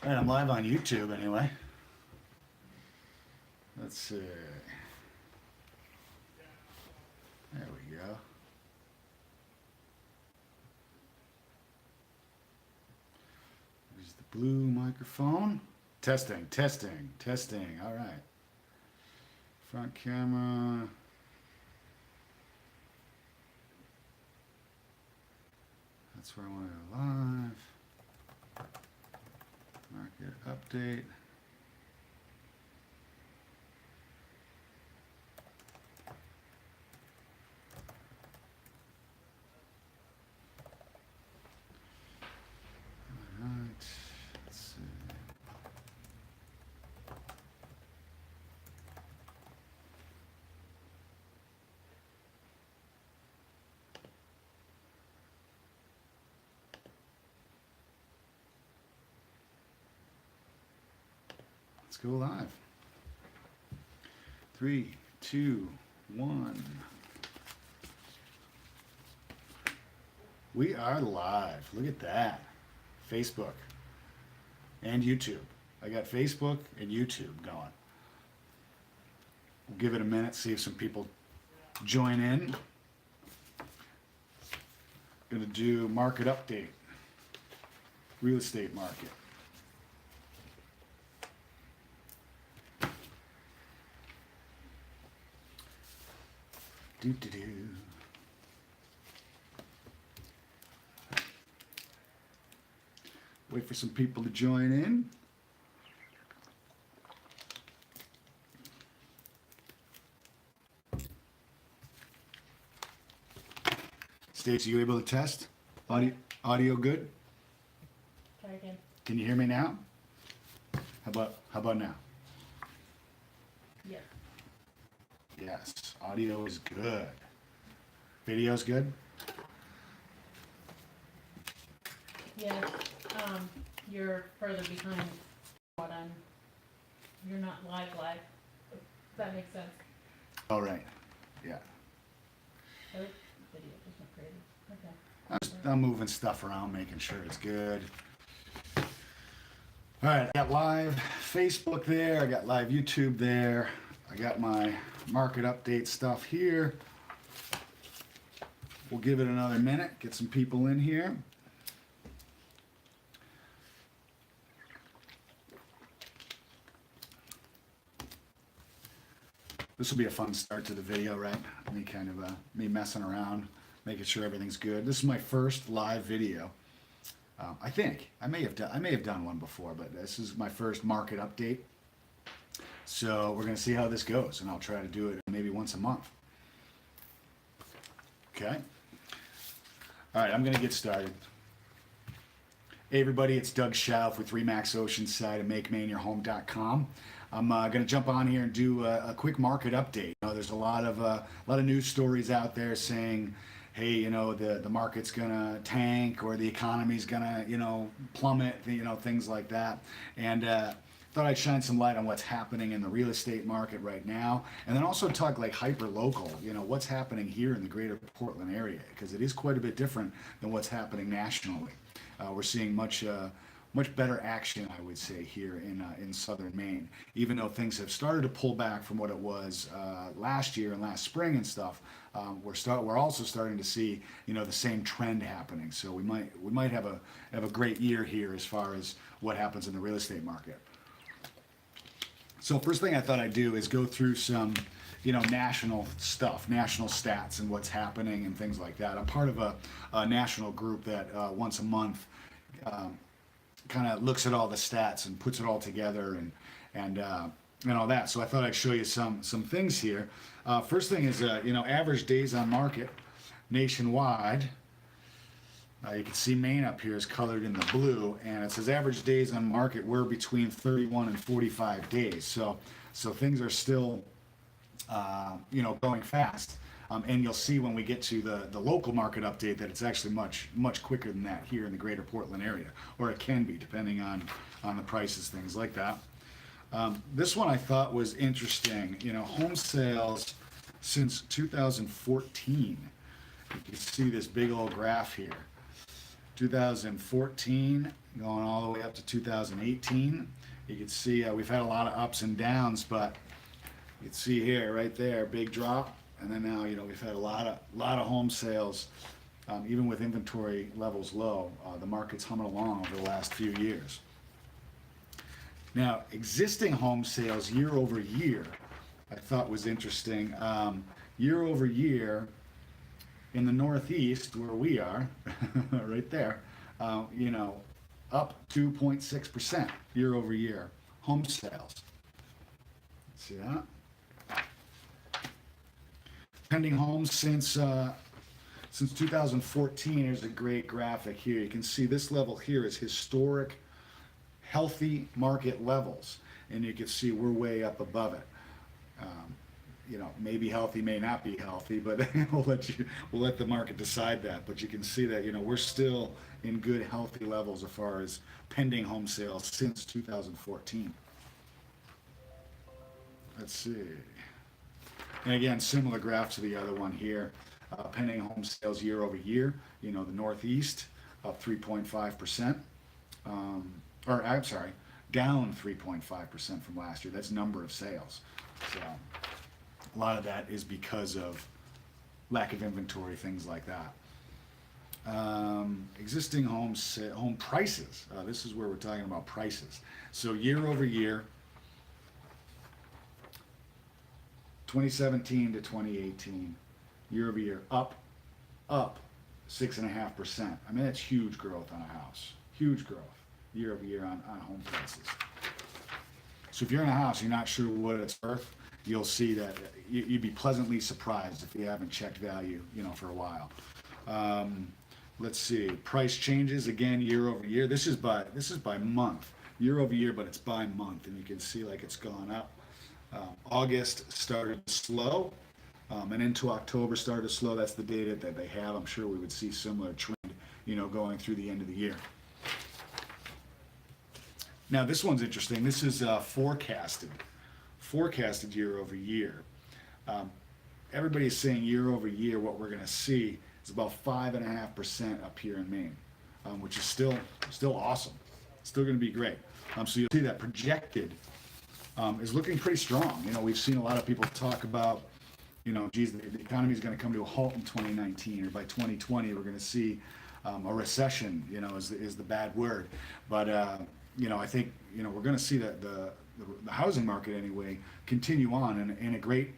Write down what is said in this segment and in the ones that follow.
All right, I'm live on YouTube anyway. Let's see. There we go. There's the blue microphone. Testing, testing, testing. All right. Front camera. That's where I want to go live. Market update. All right. Let's see. Let's go live. 3, 2, 1. We are live. Look at that. Facebook and YouTube. I got Facebook and YouTube going. We'll give it a minute, see if some people join in. Gonna do market update. Real estate market. Do do do. Wait for some people to join in. Stacy, you able to test? Audio good? Try again. Can you hear me now? How about now? Yeah. Yes, audio is good. Video's good? Yeah. You're further behind what I'm. You're not live. If that makes sense. All right. Yeah. Oh, video just went crazy. Okay. I'm moving stuff around, making sure it's good. All right, I got live Facebook there. I got live YouTube there. I got my market update stuff here. We'll give it another minute, get some people in here. This will be a fun start to the video, right? Me kind of me messing around, making sure everything's good. This is my first live video. I think I may have done one before, but this is my first market update. So we're gonna see how this goes, and I'll try to do it maybe once a month. Okay. All right, I'm gonna get started. Hey everybody, it's Doug Schauf with Remax Oceanside and MakeMaineYourHome.com. I'm going to jump on here and do a quick market update. You know, there's a lot of news stories out there saying, hey, you know, the market's going to tank or the economy's going to, you know, plummet, you know, things like that. And thought I'd shine some light on what's happening in the real estate market right now, and then also talk like hyper local, you know, what's happening here in the greater Portland area, because it is quite a bit different than what's happening nationally. We're seeing much better action, I would say, here in southern Maine. Even though things have started to pull back from what it was last year and last spring and stuff, we're also starting to see, you know, the same trend happening. So we might have a great year here as far as what happens in the real estate market. So first thing I thought I'd do is go through some, you know, national stuff, national stats and what's happening and things like that. I'm part of a national group that once a month kind of looks at all the stats and puts it all together and all that. So I thought I'd show you some things here. First thing is, you know, average days on market nationwide. You can see Maine up here is colored in the blue, and it says average days on market were between 31 and 45 days. So things are still, you know, going fast. And you'll see when we get to the local market update that it's actually much quicker than that here in the greater Portland area, or it can be depending on the prices, things like that. This one I thought was interesting. You know, home sales since 2014. You can see this big old graph here. 2014 going all the way up to 2018. You can see we've had a lot of ups and downs, but you can see here, right there, big drop, and then now we've had a lot of home sales, even with inventory levels low. The market's humming along over the last few years. Now, existing home sales year over year, I thought was interesting. Year over year, in the Northeast, where we are, right there, up 2.6% year over year, home sales. See that? Pending homes since 2014. Here's a great graphic here. You can see this level here is historic, healthy market levels, and you can see we're way up above it. Maybe healthy, may not be healthy, but we'll let the market decide that. But you can see that we're still in good, healthy levels as far as pending home sales since 2014. Let's see. And again, similar graph to the other one here. Pending home sales year over year. The Northeast up 3.5%. Or I'm sorry, down 3.5% from last year. That's number of sales. So a lot of that is because of lack of inventory, things like that. Existing home prices. This is where we're talking about prices. So year over year, 2017 to 2018, year over year, up 6.5%. I mean, that's huge growth on a house. Huge growth year over year on home prices. So if you're in a house, you're not sure what it's worth, you'll see that you'd be pleasantly surprised if you haven't checked value, for a while. Let's see, price changes again year over year. This is by month, year over year, but it's by month, and you can see like it's gone up. August started slow, and into October started slow. That's the data that they have. I'm sure we would see similar trend, going through the end of the year. Now this one's interesting. This is forecasted year over year. Everybody's saying year over year what we're going to see is about 5.5% up here in Maine, which is still awesome. Still going to be great. So you'll see that projected is looking pretty strong. We've seen a lot of people talk about, geez, the economy is going to come to a halt in 2019, or by 2020 we're going to see a recession. Is the bad word, but I think we're going to see that the housing market anyway continue on in a great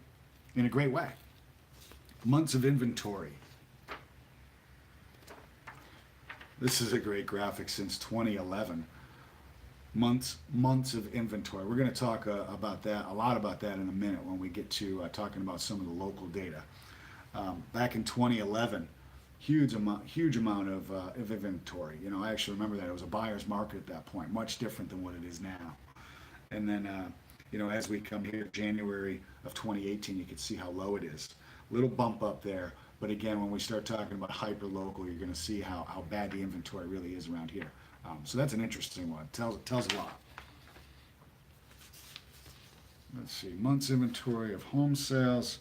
way. Months of inventory. This is a great graphic since 2011. Months of inventory. We're going to talk a lot about that in a minute when we get to talking about some of the local data. Back in 2011, huge amount of inventory. I actually remember that it was a buyer's market at that point, much different than what it is now. And then, as we come here, January of 2018, you can see how low it is. Little bump up there, but again, when we start talking about hyper local, you're going to see how bad the inventory really is around here. So that's an interesting one. Tells a lot. Let's see, months inventory of home sales.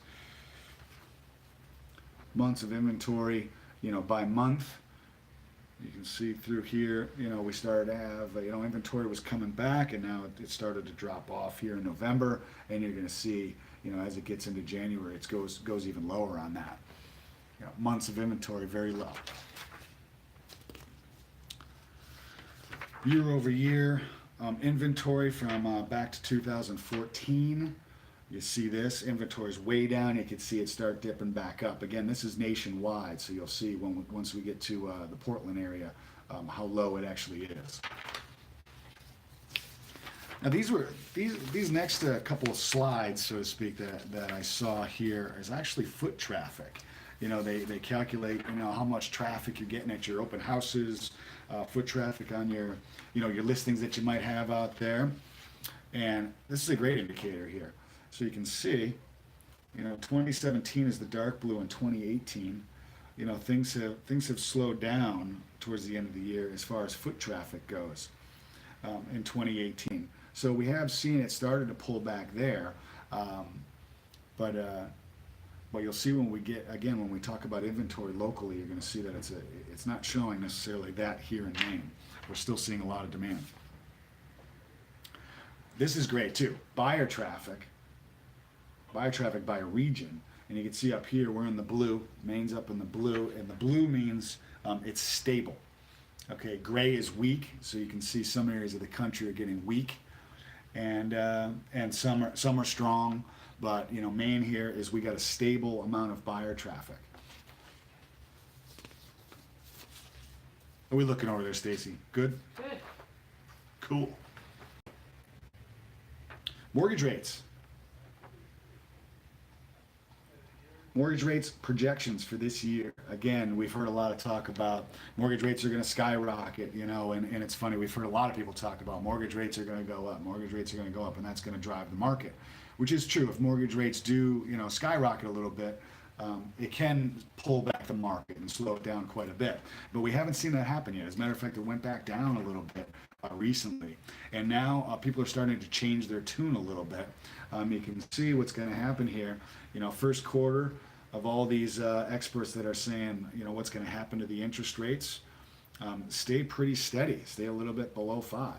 Months of inventory, by month. You can see through here, we started to have, inventory was coming back, and now it started to drop off here in November, and you're going to see, as it gets into January, it goes even lower on that. Months of inventory, very low. Year over year, inventory from back to 2014. You see this, inventory is way down. You can see it start dipping back up. Again, this is nationwide, so you'll see once we get to the Portland area, how low it actually is. Now these next couple of slides, so to speak, that I saw here is actually foot traffic. They calculate how much traffic you're getting at your open houses, foot traffic on your your listings that you might have out there, and this is a great indicator here. So you can see, 2017 is the dark blue, and 2018, things have slowed down towards the end of the year as far as foot traffic goes in 2018. So we have seen it started to pull back there, but But you'll see when we get, again, when we talk about inventory locally, you're going to see that it's not showing necessarily that here in Maine. We're still seeing a lot of demand. This is great too. Buyer traffic by region. And you can see up here, we're in the blue. Maine's up in the blue, and the blue means it's stable. Okay, gray is weak, so you can see some areas of the country are getting weak, and some are strong. But you know, Maine here is we got a stable amount of buyer traffic. Are we looking over there, Stacy? Good? Good. Cool. Mortgage rates. Mortgage rates projections for this year. Again, we've heard a lot of talk about mortgage rates are going to skyrocket, you know, and it's funny, we've heard a lot of people talk about mortgage rates are going to go up, mortgage rates are going to go up, and that's going to drive the market, which is true. If mortgage rates do, you know, skyrocket a little bit, it can pull back the market and slow it down quite a bit. But we haven't seen that happen yet. As a matter of fact, it went back down a little bit recently. And now people are starting to change their tune a little bit. You can see what's going to happen here. You know, first quarter of all these experts that are saying, you know, what's going to happen to the interest rates, stay pretty steady, stay a little bit below 5,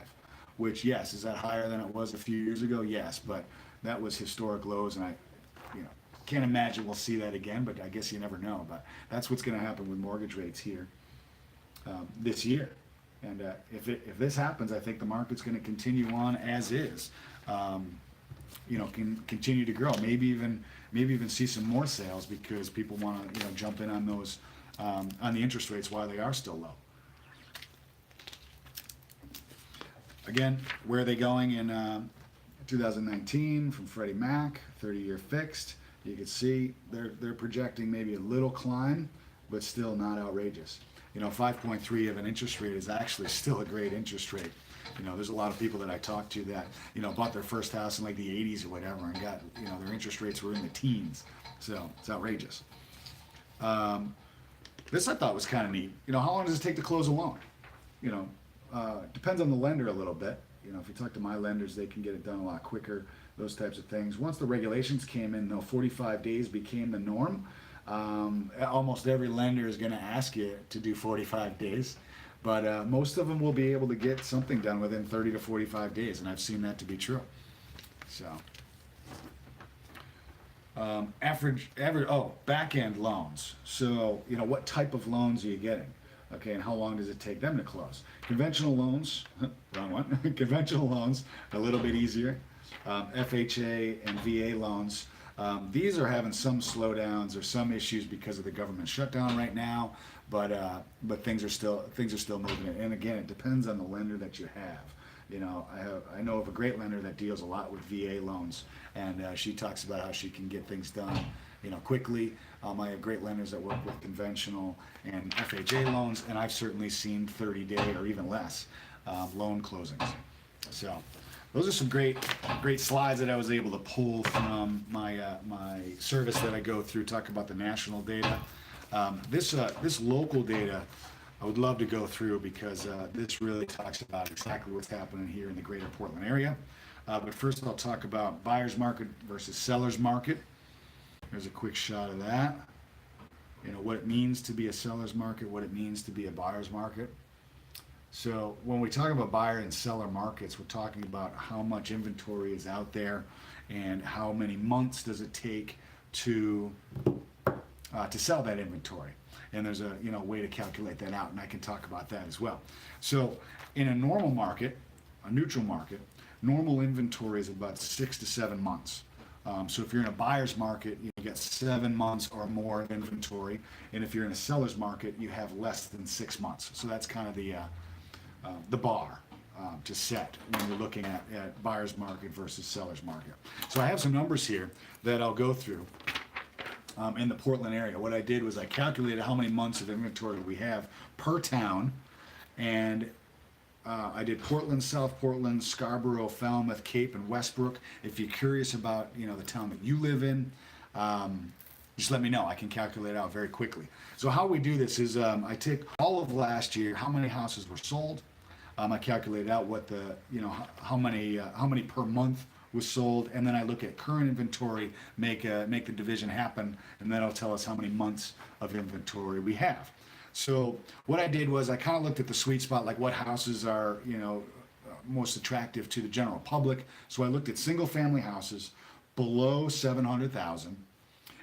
which, yes, is that higher than it was a few years ago? Yes, but that was historic lows, and I, you know, can't imagine we'll see that again, but I guess you never know. But that's what's going to happen with mortgage rates here this year. And if this happens, I think the market's going to continue on as is. You know, can continue to grow. Maybe even see some more sales because people want to, you know, jump in on those on the interest rates while they are still low. Again, where are they going in 2019 from Freddie Mac, 30-year fixed? You can see they're projecting maybe a little climb, but still not outrageous. You know, 5.3 of an interest rate is actually still a great interest rate. You know, there's a lot of people that I talk to that, you know, bought their first house in like the 80s or whatever and got, you know, their interest rates were in the teens. So it's outrageous. This I thought was kind of neat. You know, how long does it take to close a loan? You know, depends on the lender a little bit. You know, if you talk to my lenders, they can get it done a lot quicker, those types of things. Once the regulations came in, though, 45 days became the norm. Almost every lender is going to ask you to do 45 days. But most of them will be able to get something done within 30 to 45 days, and I've seen that to be true. So, back-end loans. So, you know, what type of loans are you getting? Okay, and how long does it take them to close? Conventional loans, wrong one. Conventional loans, a little bit easier. FHA and VA loans. These are having some slowdowns or some issues because of the government shutdown right now, but things are still moving. And again, it depends on the lender that you have. You know, I know of a great lender that deals a lot with VA loans, and she talks about how she can get things done, you know, quickly. I have great lenders that work with conventional and FHA loans, and I've certainly seen 30-day or even less loan closings. So. Those are some great slides that I was able to pull from my service that I go through, talk about the national data. This local data, I would love to go through because this really talks about exactly what's happening here in the greater Portland area. But first I'll talk about buyer's market versus seller's market. There's a quick shot of that. You know, what it means to be a seller's market, what it means to be a buyer's market. So when we talk about buyer and seller markets, we're talking about how much inventory is out there and how many months does it take to sell that inventory. And there's a way to calculate that out, and I can talk about that as well. So in a normal market, a neutral market, normal inventory is about 6 to 7 months. So if you're in a buyer's market, you get 7 months or more of inventory, and if you're in a seller's market, you have less than 6 months. So that's kind of the bar to set when you're looking at buyer's market versus seller's market. So I have some numbers here that I'll go through in the Portland area. What I did was I calculated how many months of inventory we have per town, and I did Portland, South Portland, Scarborough, Falmouth, Cape, and Westbrook. If you're curious about the town that you live in, just let me know. I can calculate it out very quickly. So how we do this is I take all of last year, how many houses were sold. I calculated out what the how many per month was sold, and then I look at current inventory, make the division happen, and that'll tell us how many months of inventory we have. So what I did was I kind of looked at the sweet spot, like what houses are, most attractive to the general public. So I looked at single family houses below 700,000,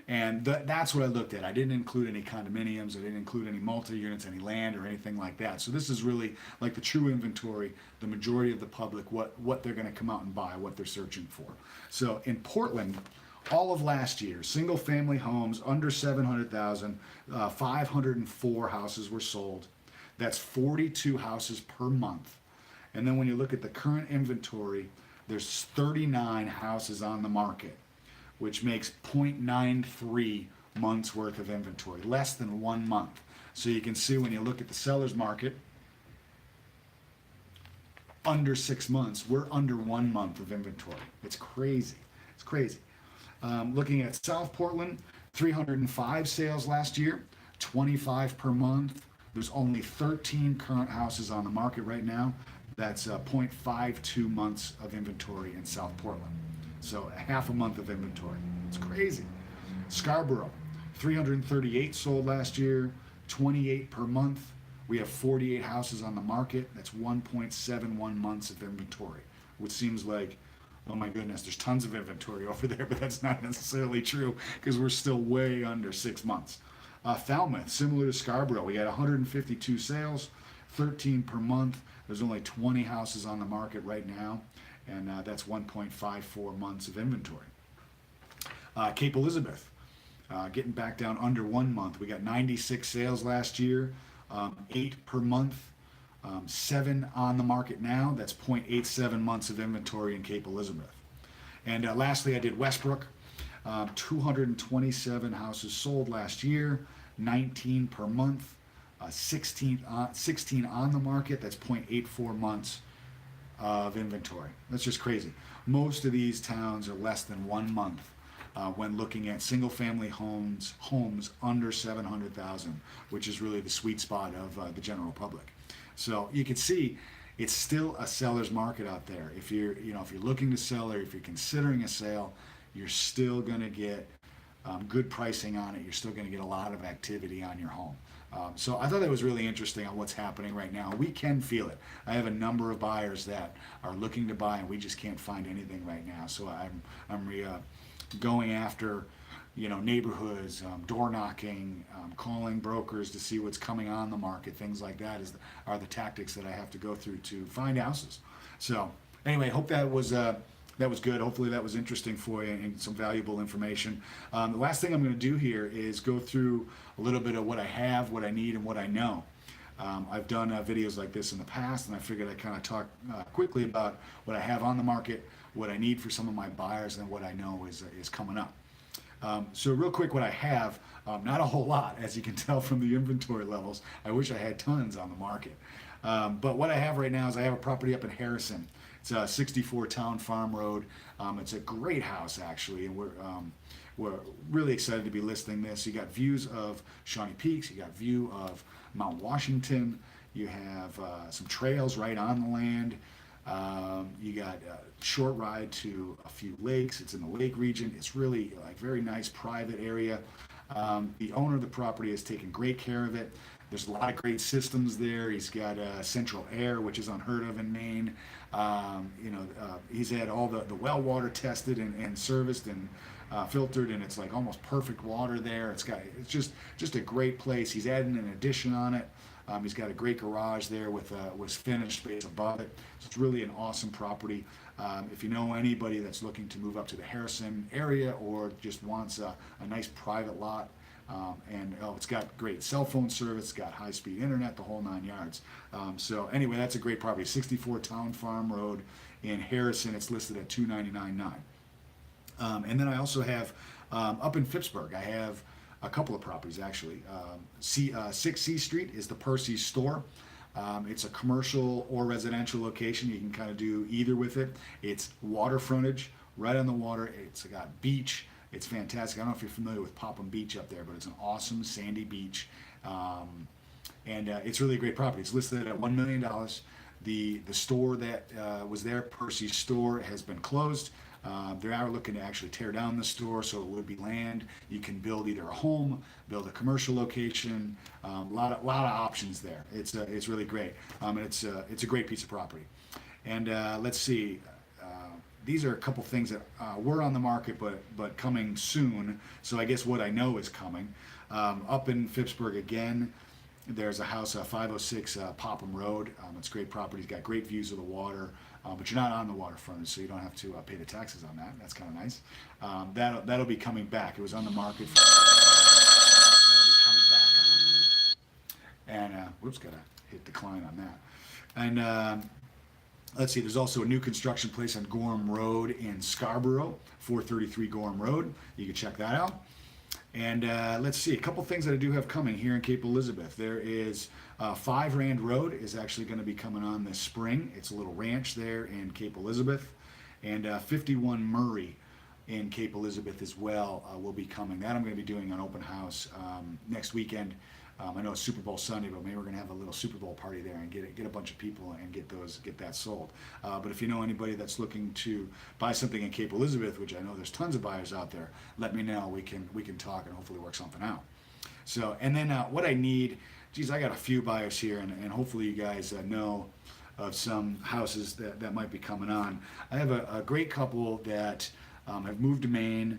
and that's what I looked at. I didn't include any condominiums, I didn't include any multi-units, any land or anything like that. So this is really like the true inventory, the majority of the public, what they're going to come out and buy, what they're searching for. So in Portland, all of last year, single family homes under 700,000, 504 houses were sold. That's 42 houses per month. And then when you look at the current inventory, there's 39 houses on the market, which makes 0.93 months worth of inventory, less than 1 month. So you can see when you look at the seller's market, under 6 months, we're under 1 month of inventory. It's crazy. It's crazy. Looking at South Portland, 305 sales last year, 25 per month. There's only 13 current houses on the market right now. That's 0.52 months of inventory in South Portland. So a half a month of inventory. It's crazy. Scarborough, 338 sold last year, 28 per month. We have 48 houses on the market. That's 1.71 months of inventory, which seems like, oh my goodness, there's tons of inventory over there, but that's not necessarily true because we're still way under 6 months. Falmouth, similar to Scarborough, we had 152 sales, 13 per month. There's only 20 houses on the market right now, and that's 1.54 months of inventory. Cape Elizabeth, getting back down under 1 month. We got 96 sales last year, 8 per month, 7 on the market now. That's 0.87 months of inventory in Cape Elizabeth. And lastly, I did Westbrook, 227 houses sold last year, 19 per month. 16 on the market. That's 0.84 months of inventory. That's just crazy. Most of these towns are less than 1 month when looking at single family homes under 700,000, which is really the sweet spot of the general public. So you can see it's still a seller's market out there. If you're looking to sell, or if you're considering a sale, you're still going to get good pricing on it. You're still going to get a lot of activity on your home. So I thought that was really interesting on what's happening right now. We can feel it. I have a number of buyers that are looking to buy, and we just can't find anything right now. So I'm going after, neighborhoods, door knocking, calling brokers to see what's coming on the market. Things like that are the tactics that I have to go through to find houses. So anyway, hope that was good. Hopefully that was interesting for you and some valuable information. The last thing I'm going to do here is go through a little bit of what I have, what I need, and what I know. I've done videos like this in the past, and I figured I'd kind of talk quickly about what I have on the market, what I need for some of my buyers, and what I know is coming up. So real quick, what I have, not a whole lot, as you can tell from the inventory levels. I wish I had tons on the market. But what I have right now is I have a property up in Harrison. It's a 64 Town Farm Road. It's a great house, actually, and we're really excited to be listing this. You got views of Shawnee Peaks, you got view of Mount Washington, you have some trails right on the land. You got a short ride to a few lakes. It's in the lake region. It's really like very nice private area. The owner of the property has taken great care of it. There's a lot of great systems there. He's got central air, which is unheard of in Maine. He's had all the well water tested and serviced and filtered, and it's like almost perfect water there. It's just a great place. He's adding an addition on it. He's got a great garage there with finished space above it. So it's really an awesome property. If you know anybody that's looking to move up to the Harrison area or just wants a nice private lot, it's got great cell phone service, it's got high-speed internet, the whole 9 yards. So anyway, that's a great property. 64 Town Farm Road in Harrison. It's listed at $299,900. And then I also have up in Phippsburg, I have a couple of properties actually. 6C Street is the Percy's store. It's a commercial or residential location. You can kind of do either with it. It's water frontage, right on the water. It's got beach. It's fantastic. I don't know if you're familiar with Popham Beach up there, but it's an awesome sandy beach. It's really a great property. It's listed at $1 million. The store that was there, Percy's store, has been closed. They are looking to actually tear down the store, so it would be land. You can build either a home, build a commercial location. A lot of options there. It's really great, and it's a great piece of property. And let's see. These are a couple things that were on the market, but coming soon. So I guess what I know is coming. Up in Phippsburg again, there's a house, 506 Popham Road. It's a great property. It's got great views of the water, but you're not on the waterfront, so you don't have to pay the taxes on that. That's kind of nice. That'll be coming back. It was on the market. That'll be coming back on. And whoops, gotta hit decline on that. And let's see, there's also a new construction place on Gorham Road in Scarborough, 433 Gorham Road. You can check that out. And let's see, a couple things that I do have coming here in Cape Elizabeth. There is 5 Rand Road is actually going to be coming on this spring. It's a little ranch there in Cape Elizabeth. And 51 Murray in Cape Elizabeth as well will be coming. That I'm going to be doing an open house next weekend. I know it's Super Bowl Sunday, but maybe we're gonna have a little Super Bowl party there and get a bunch of people and get that sold. But if you know anybody that's looking to buy something in Cape Elizabeth, which I know there's tons of buyers out there, let me know. We can talk and hopefully work something out. So, and then what I need, geez, I got a few buyers here, and hopefully you guys know of some houses that might be coming on. I have a great couple that have moved to Maine.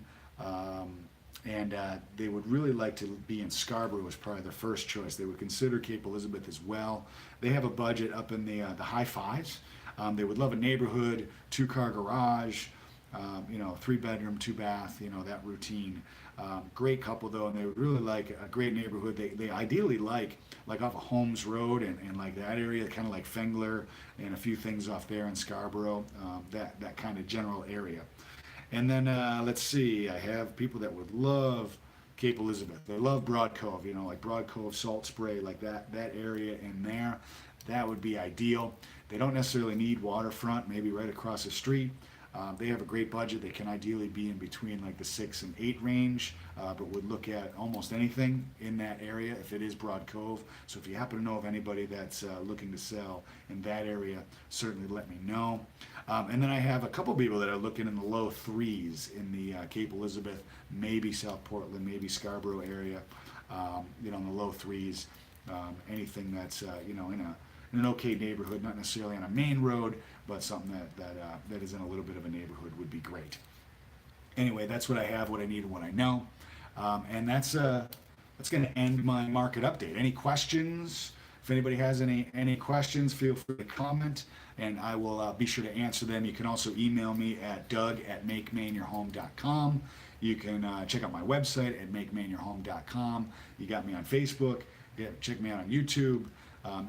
And they would really like to be in Scarborough as probably their first choice. They would consider Cape Elizabeth as well. They have a budget up in the high fives. They would love a neighborhood, 2-car garage, 3-bedroom, 2-bath, that routine. Great couple though, and they would really like a great neighborhood. They ideally like off of Holmes Road and like that area, kind of like Fengler and a few things off there in Scarborough, that kind of general area. And then let's see, I have people that would love Cape Elizabeth. They love Broad Cove, like Broad Cove, Salt Spray, like that area in there. That would be ideal. They don't necessarily need waterfront, maybe right across the street. They have a great budget. They can ideally be in between like the 6 and 8 range, but would look at almost anything in that area if it is Broad Cove. So if you happen to know of anybody that's looking to sell in that area, certainly let me know. And then I have a couple people that are looking in the low 3s in the Cape Elizabeth, maybe South Portland, maybe Scarborough area, in the low 3s. Anything that's in an okay neighborhood, not necessarily on a main road, but something that is in a little bit of a neighborhood would be great. Anyway, that's what I have, what I need, and what I know, and that's going to end my market update. Any questions? If anybody has any questions, feel free to comment, and I will be sure to answer them. You can also email me at doug@makemaineyourhome.com. You can check out my website at makemaineyourhome.com. You got me on Facebook. Check me out on YouTube,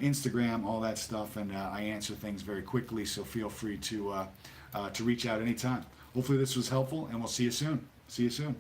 Instagram, all that stuff, and I answer things very quickly. So feel free to reach out anytime. Hopefully this was helpful, and we'll see you soon. See you soon.